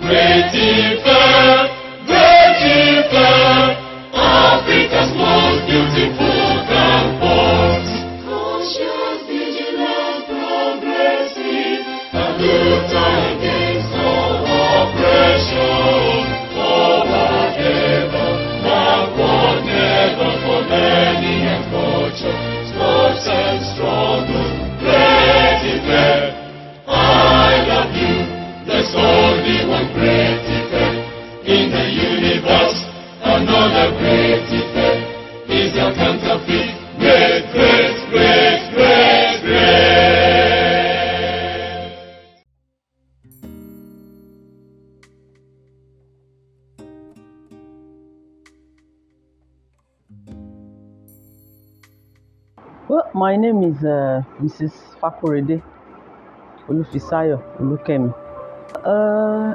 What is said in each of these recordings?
Great Ife, Great Ife, Africa's most beautiful campus. Conscious, vigilant, progressive, alert against all oppression. Forward ever, backward never, for learning and culture. Sports and struggle, Great Ife, I love you. There's only one Great Ife in the universe. Another Great Ife is your counterfeit. Great, great, great, great, great. Well, my name is Mrs Fakorede Olufisayo Olufikemi.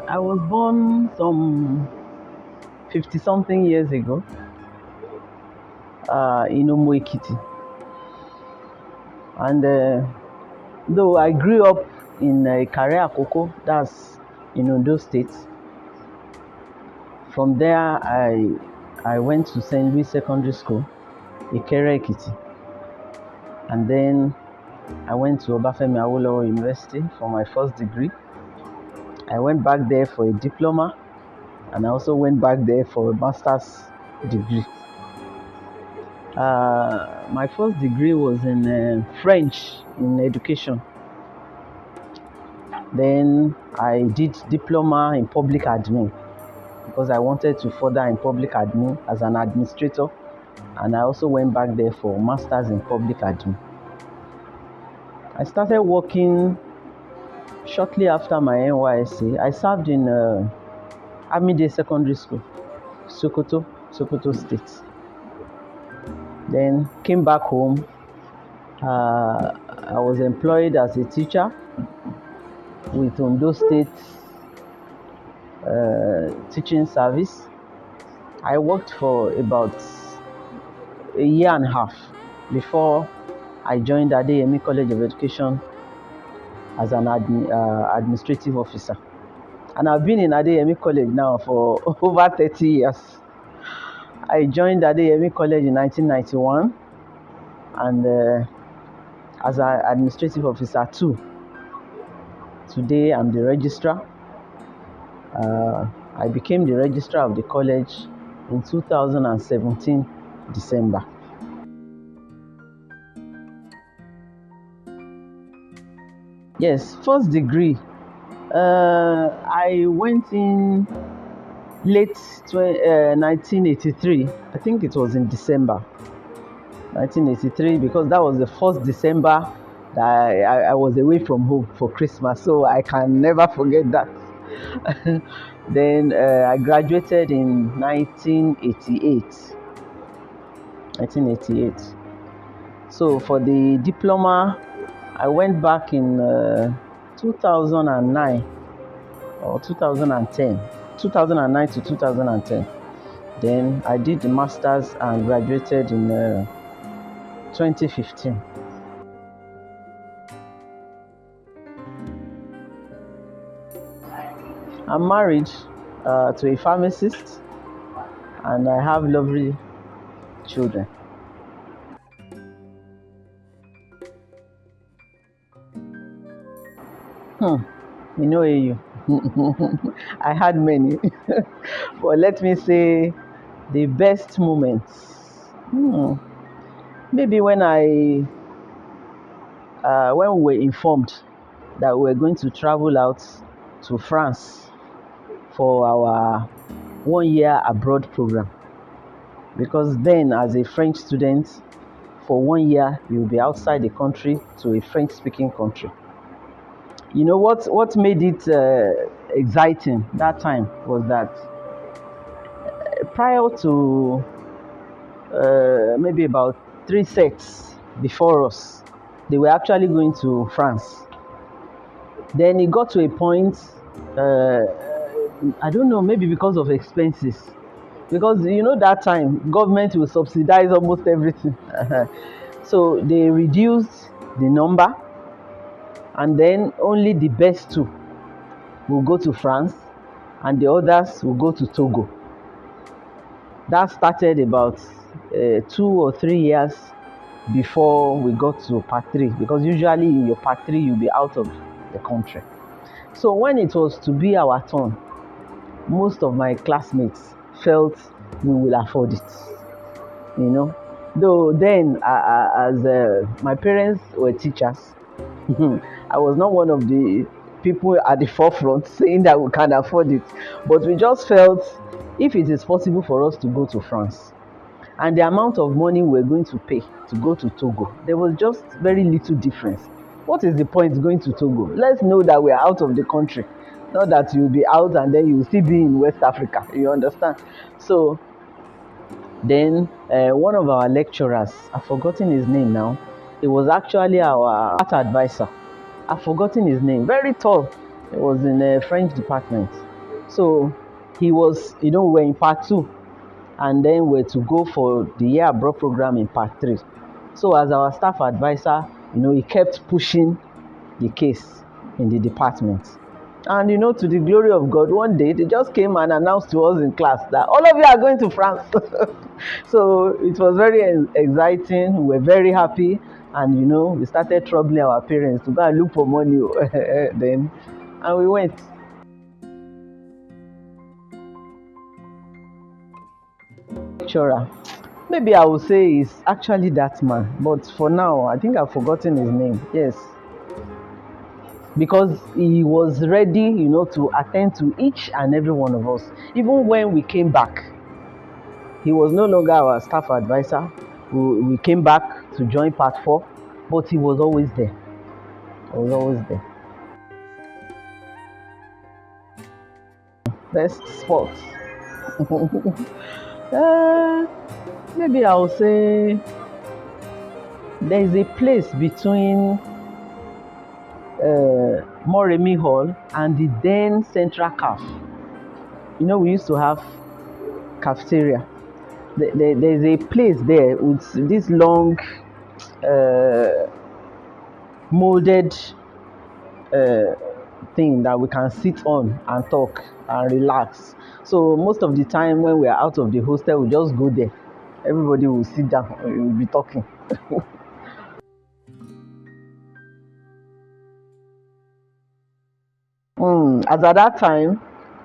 I was born some 50-something years ago in Ekiti. And though I grew up in Ikare Akoko, that's in Ondo State. From there, I went to St. Louis Secondary School, Ikere Ekiti. And then I went to Obafemi Awolowo University for my first degree. I went back there for a diploma, and I also went back there for a master's degree. My first degree was in French in education. Then I did diploma in public admin because I wanted to further in public admin as an administrator, and I also went back there for master's in public admin. I started working shortly after my NYSC. I served in Amide Secondary School, Sokoto State. Then came back home. I was employed as a teacher with Ondo State teaching service. I worked for about a year and a half before I joined Adeyemi College of Education as an administrative officer. And I've been in Adeyemi College now for over 30 years. I joined Adeyemi College in 1991 and as an administrative officer too. Today I'm the registrar. I became the registrar of the college in 2017 December. Yes, first degree. I went in late 1983. I think it was in December 1983 because that was the first December that I was away from home for Christmas, so I can never forget that. Then I graduated in 1988. So for the diploma, I went back in 2009 or 2010, 2009 to 2010. Then I did the master's and graduated in 2015. I'm married to a pharmacist and I have lovely children. You know AU. I had many, but let me say the best moments. Maybe when we were informed that we were going to travel out to France for our 1 year abroad program. Because then, as a French student, for 1 year you'll be outside the country to a French-speaking country. You know what made it exciting that time was that prior to maybe about 3 sets before us, they were actually going to France. Then it got to a point, I don't know, maybe because of expenses. Because you know that time, government will subsidize almost everything. So they reduced the number, and then only the best 2 will go to France, and the others will go to Togo. That started about 2 or 3 years before we got to part 3, because usually in your part 3 you'll be out of the country. So when it was to be our turn, most of my classmates felt we will afford it, though then as my parents were teachers. I was not one of the people at the forefront saying that we can afford it, but we just felt if it is possible for us to go to France, and the amount of money we're going to pay to go to Togo, there was just very little difference. What is the point going to Togo? Let's know that we're out of the country, not that you'll be out and then you'll still be in West Africa, you understand? So then one of our lecturers, I've forgotten his name now, he was actually our art advisor. I've forgotten his name, very tall. He was in a French department. So he was, we're in part 2, and then we're to go for the year abroad program in part 3. So as our staff advisor, he kept pushing the case in the department. And to the glory of God, one day they just came and announced to us in class that all of you are going to France. So it was very exciting. We were very happy, and we started troubling our parents to go and look for money then, and we went. Lecturer, maybe I would say is actually that man, but for now I think I've forgotten his name. Yes, because he was ready, to attend to each and every one of us. Even when we came back, he was no longer our staff advisor. We came back to join part 4, but he was always there. He was always there. Best sport. Maybe I'll say there is a place between Moremi Hall and the then Central Caf. We used to have cafeteria. There's a place there with this long molded thing that we can sit on and talk and relax. So most of the time when we are out of the hostel, we just go there. Everybody will sit down, we will be talking. As at that time,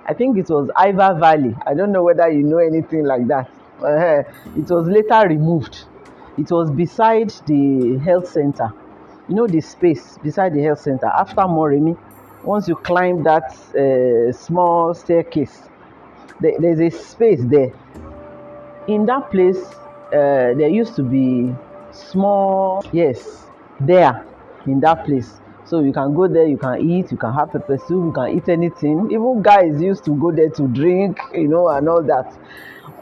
I think it was Iva Valley. I don't know whether you know anything like that. It was later removed. It was beside the health center. The space beside the health center after Moremi. Once you climb that small staircase, there's a space there. In that place, there used to be small, yes, there in that place. So you can go there, you can eat, you can have pepper soup, you can eat anything. Even guys used to go there to drink, and all that.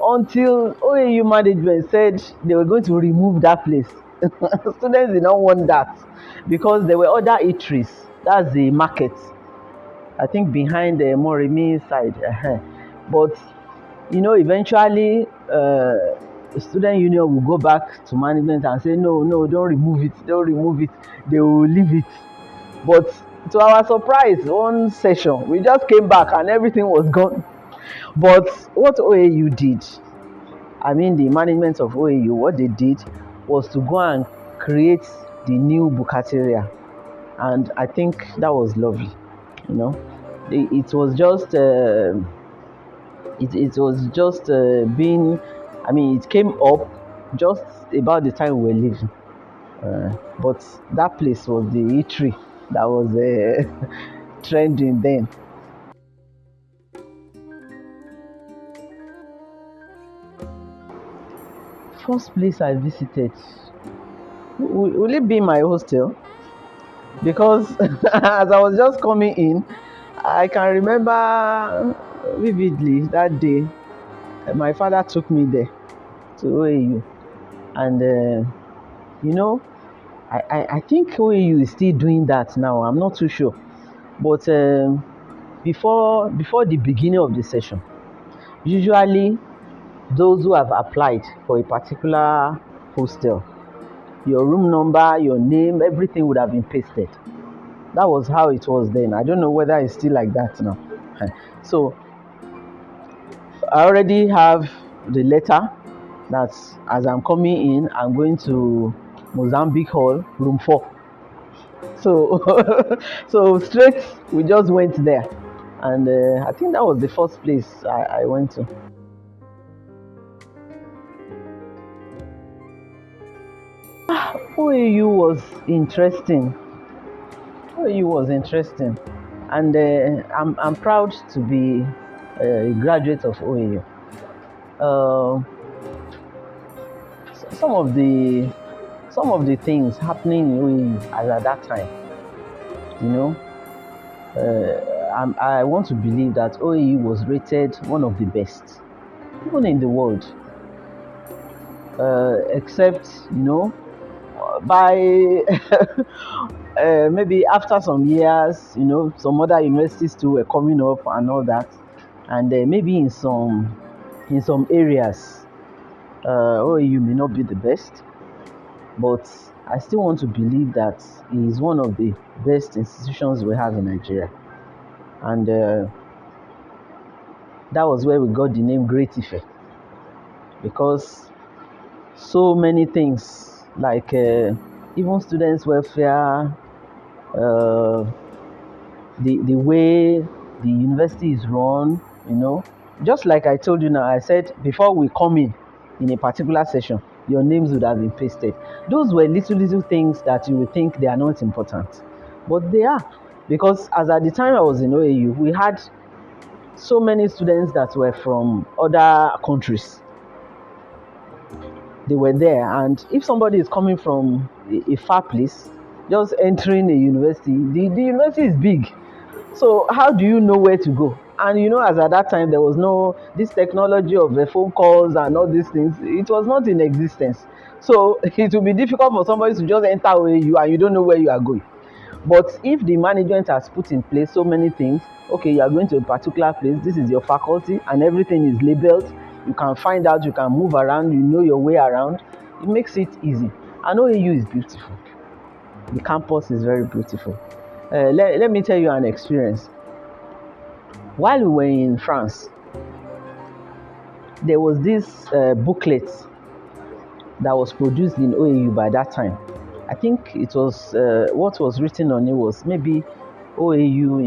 Until OAU management said they were going to remove that place. Students did not want that because there were other eateries. That's the market, I think, behind the Moremi side. But eventually the student union will go back to management and say no, don't remove it, they will leave it. But to our surprise, one session we just came back and everything was gone. But what OAU did, the management of OAU, what they did was to go and create the new bukateria, and I think that was lovely. It was just it was just being, it came up just about the time we were leaving, but that place was the eatery that was trending then. First place I visited, will it be my hostel? Because as I was just coming in, I can remember vividly that day my father took me there to OAU, and I think OAU is still doing that now. I'm not too sure, but before the beginning of the session, usually those who have applied for a particular hostel, your room number, your name, everything would have been pasted. That was how it was then. I don't know whether it's still like that now. So I already have the letter that as I'm coming in, I'm going to Mozambique Hall, room 4. So, so straight, we just went there. And I think that was the first place I went to. OAU was interesting. OAU was interesting. And I'm proud to be a graduate of OAU. Some of the things happening in OAU as at that time, you know, I want to believe that OAU was rated one of the best, even in the world, except, by maybe after some years, some other universities too were coming up and all that, and maybe in some areas, OAU may not be the best, but I still want to believe that it is one of the best institutions we have in Nigeria, and that was where we got the name Great Ife, because so many things like even students' welfare, the way the university is run, just like I told you now, I said before we come in a particular session, your names would have been pasted. Those were little things that you would think they are not important, but they are, because as at the time I was in OAU, we had so many students that were from other countries. They were there, and if somebody is coming from a far place, just entering a university, the university is big, so how do you know where to go? And as at that time, there was no this technology of the phone calls and all these things. It was not in existence, so it will be difficult for somebody to just enter OAU and you don't know where you are going. But if the management has put in place so many things, okay, you are going to a particular place, this is your faculty, and everything is labeled, you can find out, you can move around, you know your way around, it makes it easy. And OAU is beautiful. The campus is very beautiful. Let me tell you an experience. While we were in France, there was this booklet that was produced in OAU by that time. I think it was what was written on it was maybe OAU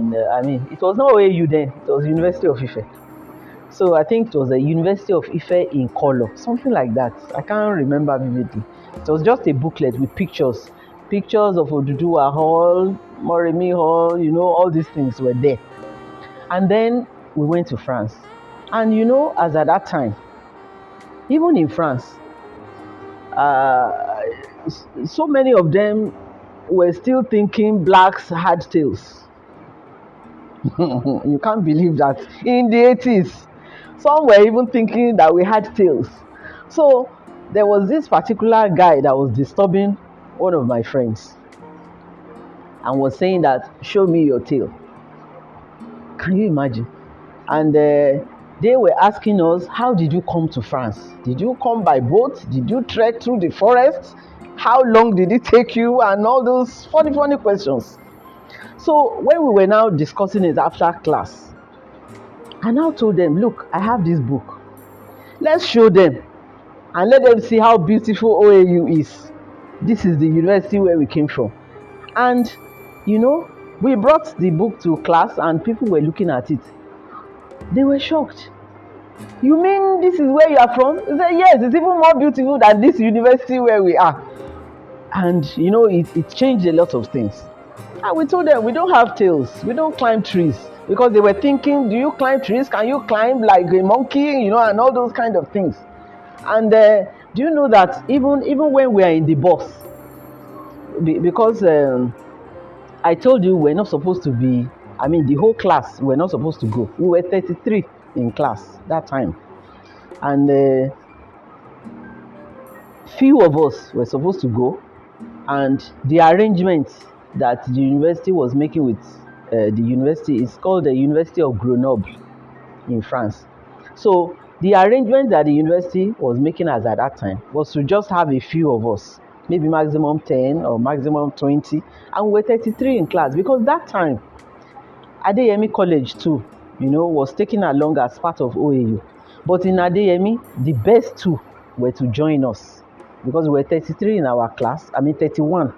it was not OAU then, it was University of Ife. So I think it was a University of Ife in color, something like that. I can't remember vividly. It was just a booklet with pictures of Oduduwa Hall, Moremi Hall, all these things were there. And then we went to France. And as at that time, even in France, so many of them were still thinking blacks had tails. You can't believe that. In the 80s, some were even thinking that we had tails. So there was this particular guy that was disturbing one of my friends and was saying that, show me your tail. Can you imagine? And they were asking us, how did you come to France? Did you come by boat? Did you trek through the forest? How long did it take you? And all those funny questions. So when we were now discussing it after class, I now told them, look, I have this book. Let's show them and let them see how beautiful OAU is. This is the university where we came from. And, we brought the book to class and people were looking at it. They were shocked. You mean this is where you are from? They said, yes, it's even more beautiful than this university where we are. And, it changed a lot of things. And we told them, we don't have tails. We don't climb trees. Because they were thinking, do you climb trees? Can you climb like a monkey? And all those kind of things. And do you know that even when we are in the bus, because I told you we're not supposed to be, the whole class, we're not supposed to go. We were 33 in class that time. And few of us were supposed to go. And the arrangement that the university was making with the university is called the University of Grenoble in France. So the arrangement that the university was making us at that time was to just have a few of us, maybe maximum 10 or maximum 20, and we were 33 in class, because that time Adeyemi College too, was taken along as part of OAU. But in Adeyemi, the best two were to join us because we were 33 in our class. 31.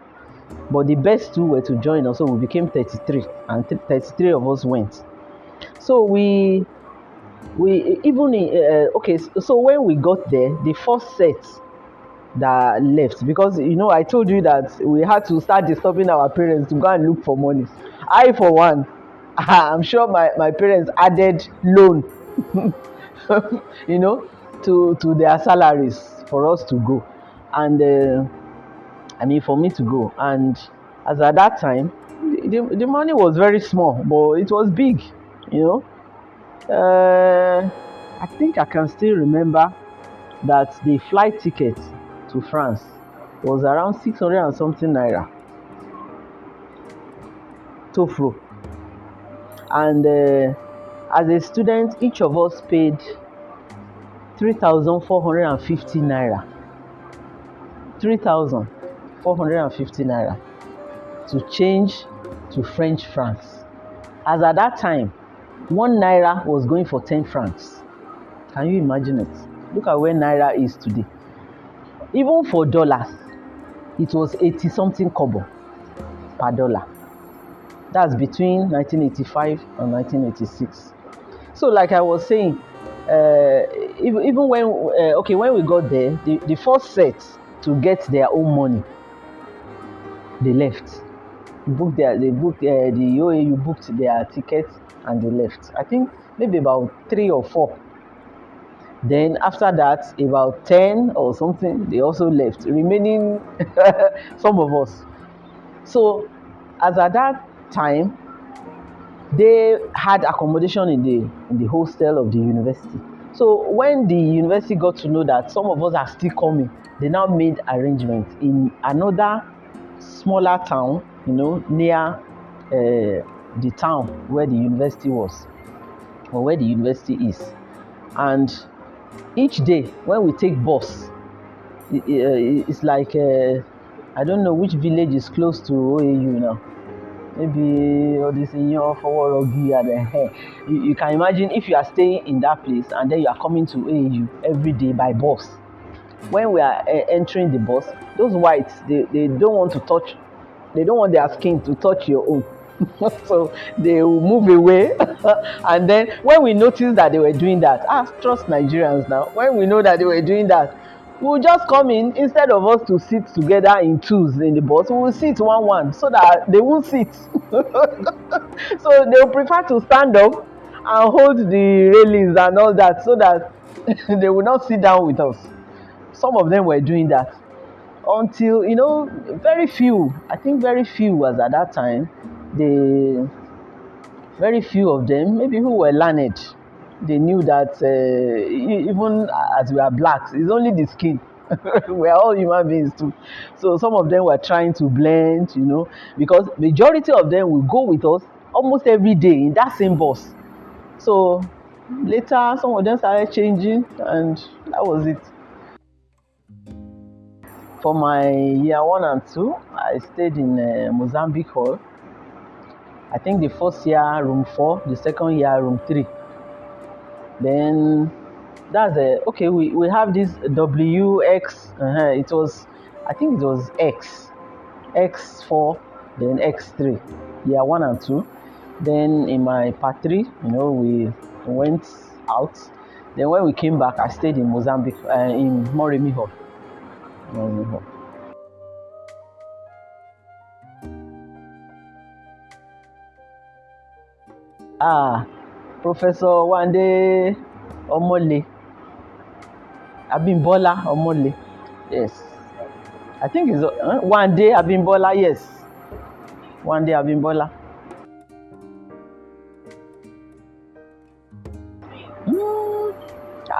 But the best two were to join us, so we became 33, and 33 of us went. So we even okay. So when we got there, the first set that left, because I told you that we had to start disturbing our parents to go and look for money. I, for one, I'm sure my parents added loan, to their salaries for us to go, and for me to go. And as at that time, the money was very small, but it was big, you know. I think I can still remember that the flight ticket to France was around 600 and something naira, TOEFL. And as a student, each of us paid 3,450 naira. 3,450 naira to change to French francs. As at that time, 1 naira was going for 10 francs. Can you imagine it? Look at where naira is today. Even for dollars, it was 80 something kobo per dollar. That's between 1985 and 1986. So like I was saying, even when we got there, the first set to get their own money, they left. The OAU booked their tickets and they left. I think maybe about 3 or 4. Then after that, about 10 or something, they also left, remaining some of us. So as at that time, they had accommodation in the hostel of the university. So when the university got to know that some of us are still coming, they now made arrangements in another smaller town, near the town where the university was, or where the university is. And each day when we take bus, it's like I don't know which village is close to OAU now. Maybe all this in your forward and you can imagine if you are staying in that place and then you are coming to OAU every day by bus. When we are entering the bus, those whites, they don't want to touch, they don't want their skin to touch your own. So they will move away. And then when we noticed that they were doing that, trust Nigerians now, when we know that they were doing that, we'll just come in. Instead of us to sit together in twos in the bus, we will sit one so that they won't sit. So they will prefer to stand up and hold the railings and all that, so that they will not sit down with us. Some of them were doing that until very few, I think very few was at that time, very few of them, maybe who were learned, they knew that even as we are blacks, it's only the skin. We are all human beings too. So some of them were trying to blend, because majority of them will go with us almost every day in that same bus. So later, some of them started changing, and that was it. For my year 1 and 2, I stayed in Mozambique Hall. I think the first year room 4, the second year room 3. Then that's we have this WX. It was, I think it was X4, then X3, year 1 and 2. Then in my part 3, we went out. Then when we came back, I stayed in Mozambique, in Moremi Hall. Professor Wande Omole, Abimbola Omole, yes. I think it's Wande Abimbola, yes. Wande Abimbola.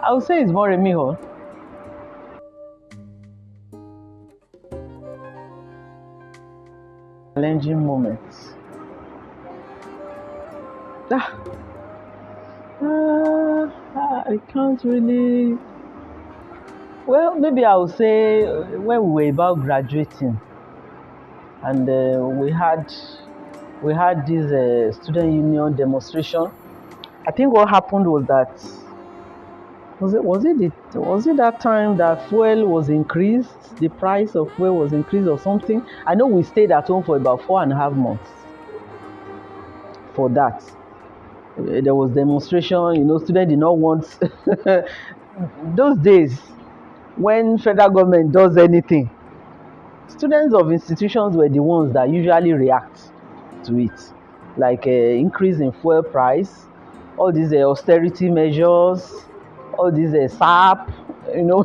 I would say it's Moremi Hall. Challenging moments. I can't really. Well, maybe I would say when we were about graduating, and we had this student union demonstration. I think what happened was that Was it that time that fuel was increased? The price of fuel was increased or something? I know we stayed at home for about 4.5 months for that. There was demonstration. Students did not want those days when federal government does anything. Students of institutions were the ones that usually react to it, like increase in fuel price, all these austerity measures, all these SAP,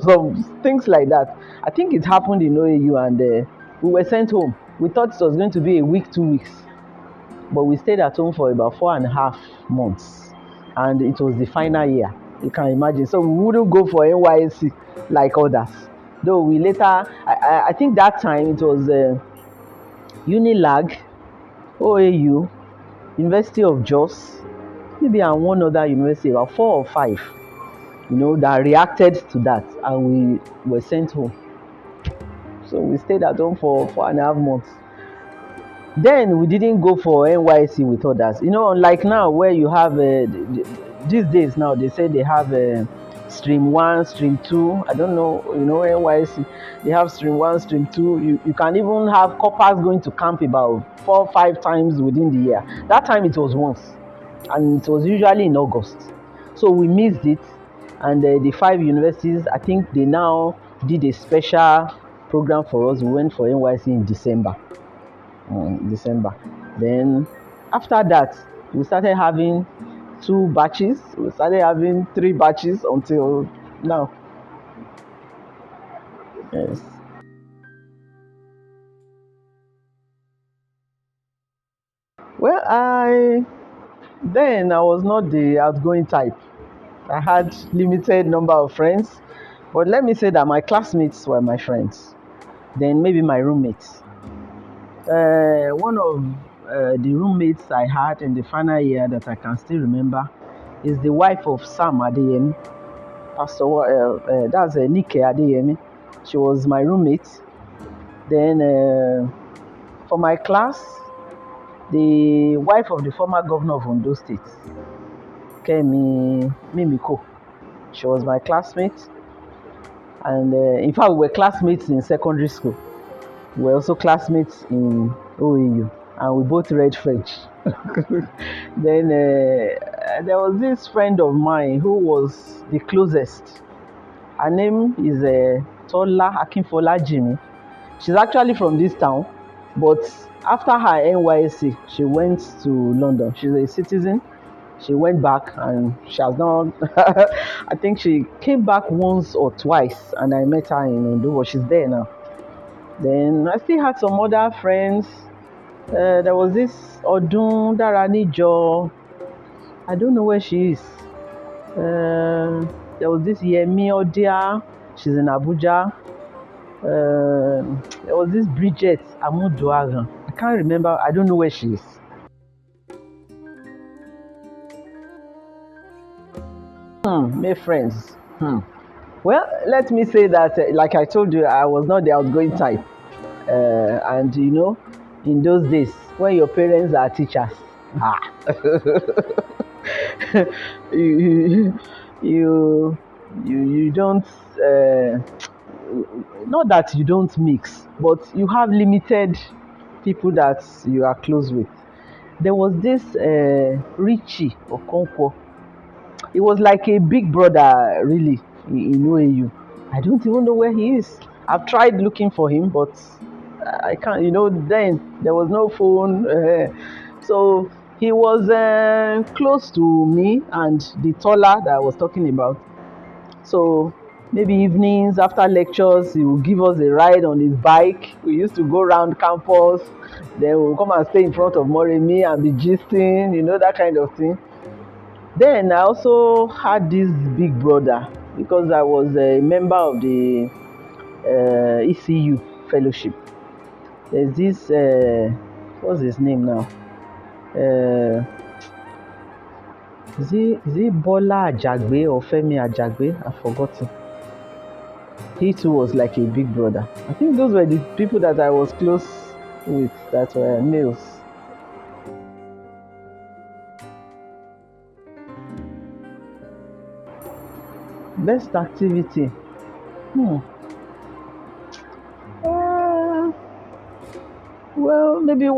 some things like that. I think it happened in OAU, and we were sent home. We thought it was going to be a week, 2 weeks, but we stayed at home for about 4.5 months, and it was the final year. You can imagine. So we wouldn't go for NYSC like others. Though we later, I think that time it was Unilag, OAU, University of Jos, maybe and one other university, about 4 or 5, that reacted to that, and we were sent home. So we stayed at home for 4.5 months. Then we didn't go for NYC with others. Unlike now where you have these days now they say they have stream 1, stream 2. I don't know, NYC, they have stream 1, stream 2. You can even have corpers going to camp about 4 or 5 times within the year. That time it was once, and it was usually in August. So we missed it, and the 5 universities, I think they now did a special program for us. We went for NYC in December. Then after that, we started having 2 batches. We started having 3 batches until now. Yes. Well, I was not the outgoing type. I had limited number of friends, but let me say that my classmates were my friends. Then maybe my roommates. One of the roommates I had in the final year that I can still remember is the wife of Sam Adeyemi, Pastor. That's Nike Adeyemi. She was my roommate. Then for my class, the wife of the former governor of Ondo State, Kemi Mimiko, she was my classmate. And in fact, we were classmates in secondary school. We were also classmates in OAU, and we both read French. Then there was this friend of mine who was the closest. Her name is Tola Akinfola Jimmy. She's actually from this town, but after her NYSC, she went to London. She's a citizen. She went back, and she has not. I think she came back once or twice, and I met her in Ondo, but she's there now. Then I still had some other friends. There was this Odun Daranijo. I don't know where she is. There was this Yemi Odia. She's in Abuja. There was this Bridget Amuduagan. I can't remember. I don't know where she is. Made friends. Well, let me say that, like I told you, I was not the outgoing type. And in those days, when your parents are teachers, you don't, not that you don't mix, but you have limited people that you are close with. There was this Richie Okonkwo. He was like a big brother, really, in OAU. I don't even know where he is. I've tried looking for him, but I can't. Then there was no phone. So he was close to me and the taller that I was talking about. So maybe evenings after lectures, he would give us a ride on his bike. We used to go around campus. Then we'll come and stay in front of Moremi and be gisting, that kind of thing. Then I also had this big brother because I was a member of the ECU fellowship. There's this, what's his name now? Is it Bola Ajagbe or Femi Ajagbe? I've forgotten. He too was like a big brother. I think those were the people that I was close with that were males. Best activity. Hmm. Uh, well, maybe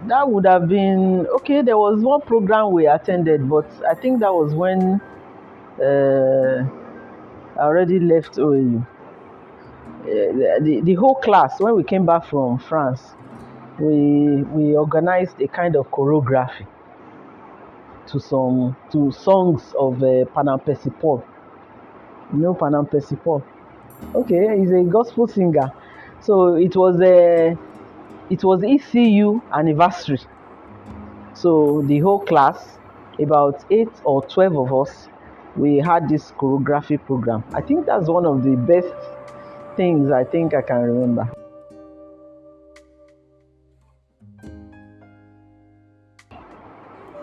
that would have been okay. There was one program we attended, but I think that was when I already left OAU. The whole class, when we came back from France, we organized a kind of choreography to songs of Panam Paul. You know Panam Paul? Okay, he's a gospel singer. So it was ECU anniversary. So the whole class, about 8 or 12 of us, we had this choreography program. I think that's one of the best things I think I can remember.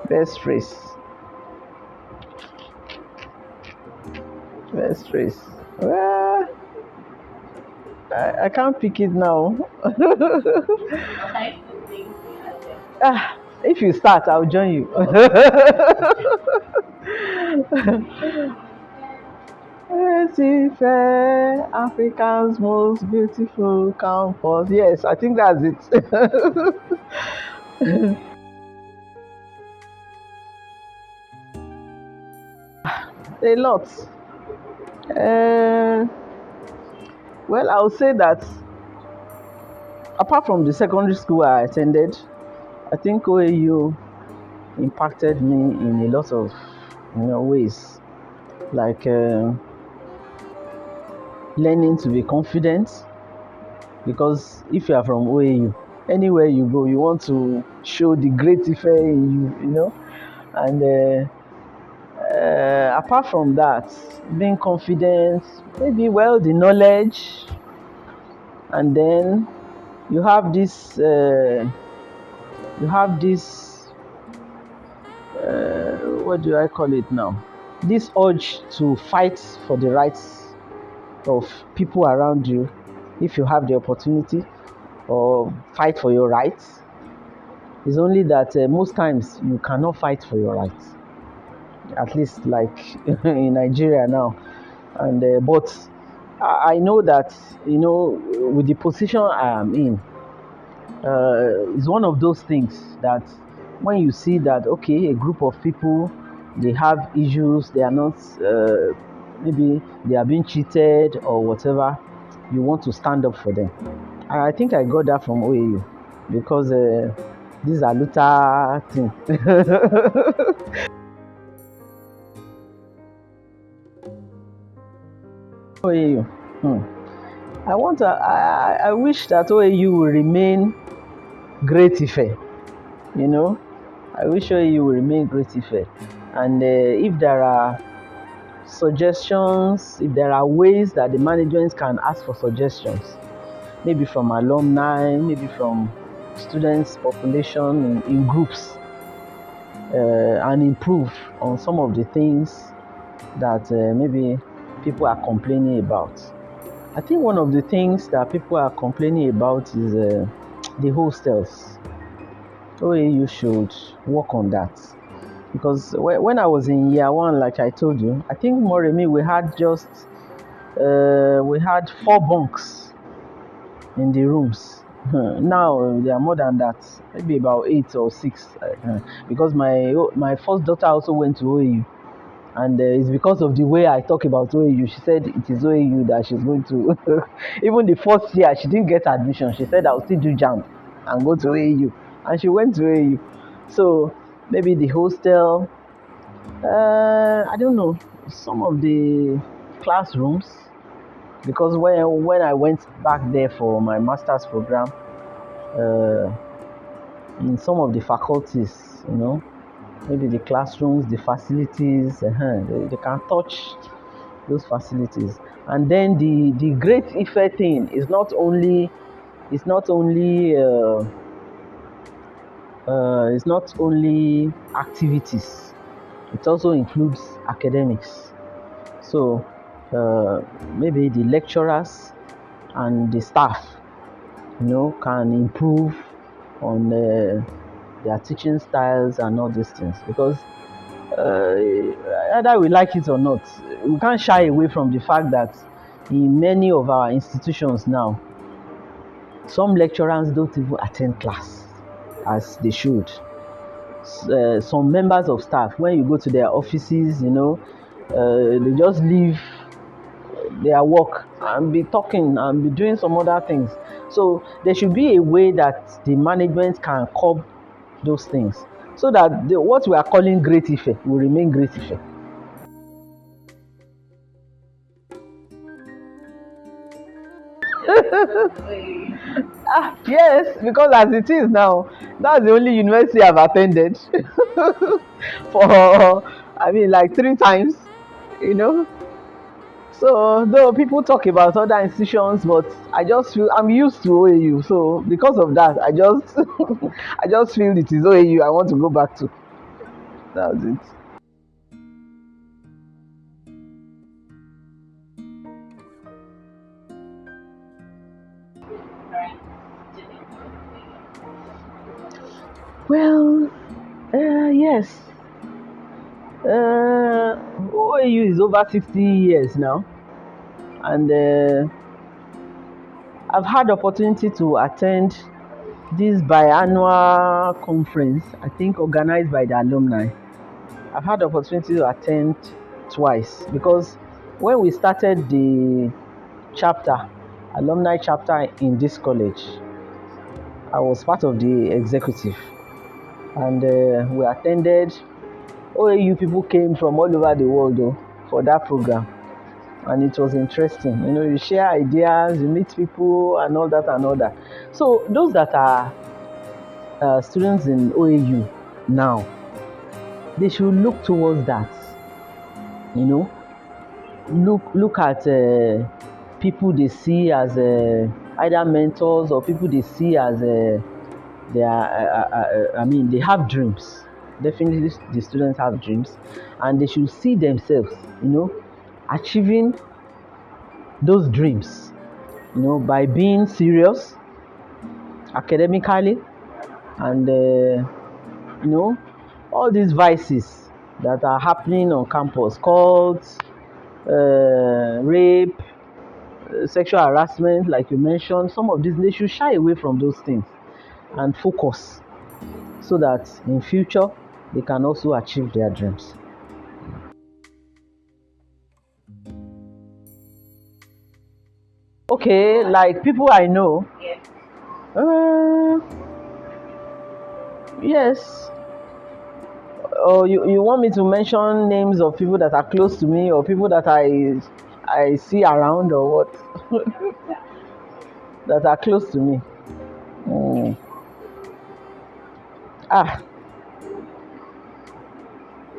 Best race. Best race. Well, I can't pick it now. If you start, I'll join you. Ile-Ife, Africa's most beautiful campus. Yes, I think that's it. A lot. Well, I would say that apart from the secondary school I attended, I think OAU impacted me in a lot of ways, like learning to be confident. Because if you are from OAU, anywhere you go, you want to show the great Ife in you, And apart from that, being confident, maybe the knowledge, and then you have this what do I call it now? This urge to fight for the rights of people around you, if you have the opportunity, or fight for your rights. It's only that most times you cannot fight for your rights, at least like in Nigeria now. And but I know that with the position I am in, it's one of those things that when you see that okay, a group of people, they have issues, they are not maybe they are being cheated or whatever, you want to stand up for them. And I think I got that from OAU because these are Luther thing. OAU. I wish that OAU will remain Great Ife. I wish OAU will remain Great Ife. And if there are suggestions, if there are ways that the management can ask for suggestions, maybe from alumni, maybe from students population in groups, and improve on some of the things that maybe people are complaining about. I think one of the things that people are complaining about is the hostels. OAU should work on that, because when I was in year one, like I told you, I think Moremi, we had 4 bunks in the rooms. Now there are more than that, maybe about 8 or 6, because my first daughter also went to OAU, and it's because of the way I talk about OAU. She said it is OAU that she's going to. Even the first year she didn't get admission. She said I'll still do JAMB and go to OAU, and she went to OAU. So maybe the hostel. I don't know, some of the classrooms, because when I went back there for my master's program, in some of the faculties, maybe the classrooms, the facilities, they can touch those facilities. And then the great Ife thing is not only activities, it also includes academics. So maybe the lecturers and the staff, can improve on their teaching styles and all these things, because either we like it or not, we can't shy away from the fact that in many of our institutions now, some lecturers don't even attend class as they should. Some members of staff, when you go to their offices, they just leave their work and be talking and be doing some other things. So there should be a way that the management can curb those things, so that what we are calling Great Ife will remain Great Ife. Yes, because as it is now, that's the only university I've attended for, like 3 times, you know. So though people talk about other institutions, but I just feel I'm used to OAU. So because of that, I just I just feel it is OAU I want to go back to. That's it. Well, yes. OAU is over 60 years now, and I've had opportunity to attend this biannual conference, I think organized by the alumni. I've had the opportunity to attend twice, because when we started the alumni chapter in this college, I was part of the executive, and we attended. OAU people came from all over the world for that program, and it was interesting. You share ideas, you meet people, and all that and all that. So those that are students in OAU now, they should look towards that. Look at people they see as either mentors, or people they see as they have dreams. Definitely the students have dreams, and they should see themselves achieving those dreams by being serious academically, and all these vices that are happening on campus, cults, rape, sexual harassment, like you mentioned, some of these, they should shy away from those things and focus, so that in future they can also achieve their dreams. Okay, like people I know. Yes. Or you want me to mention names of people that are close to me, or people that I see around, or what? That are close to me.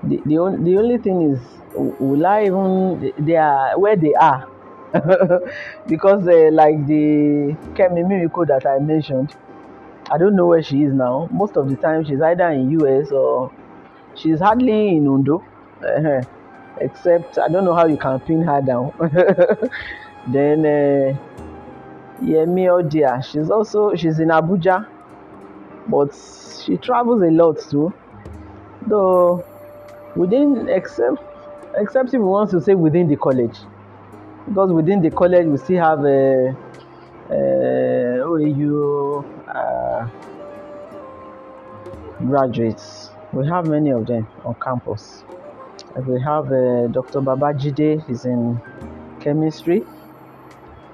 The only thing is, will I even, they are where they are? Because like the Kemi Miracle that I mentioned, I don't know where she is now. Most of the time she's either in US, or she's hardly in Ondo. Except I don't know how you can pin her down. Then Yemi Odia, she's in Abuja, but she travels a lot too. Though within, except if we want to say within the college, because within the college we still have OAU graduates. We have many of them on campus. We have Dr. Babajide, he's in chemistry.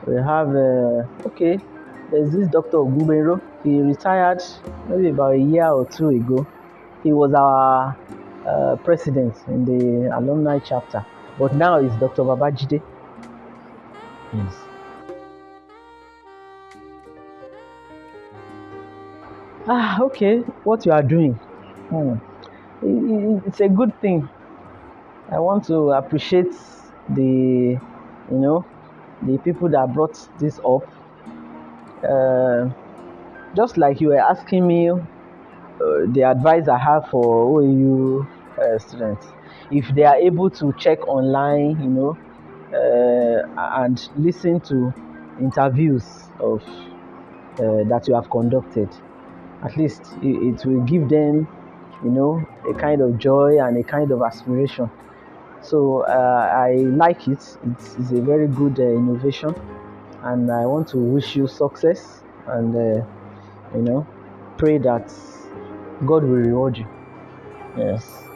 We have there's this Dr. Ogubero. He retired maybe about a year or two ago. He was our president in the alumni chapter, but now it's Dr. Babajide. Yes. Okay, what you are doing, it's a good thing. I want to appreciate the people that brought this up. Just like you were asking me the advice I have for OAU students, if they are able to check online, and listen to interviews of that you have conducted, at least it will give them, a kind of joy and a kind of aspiration So I like it. It's a very good innovation, and I want to wish you success, and you know, pray that God will reward you. Yes.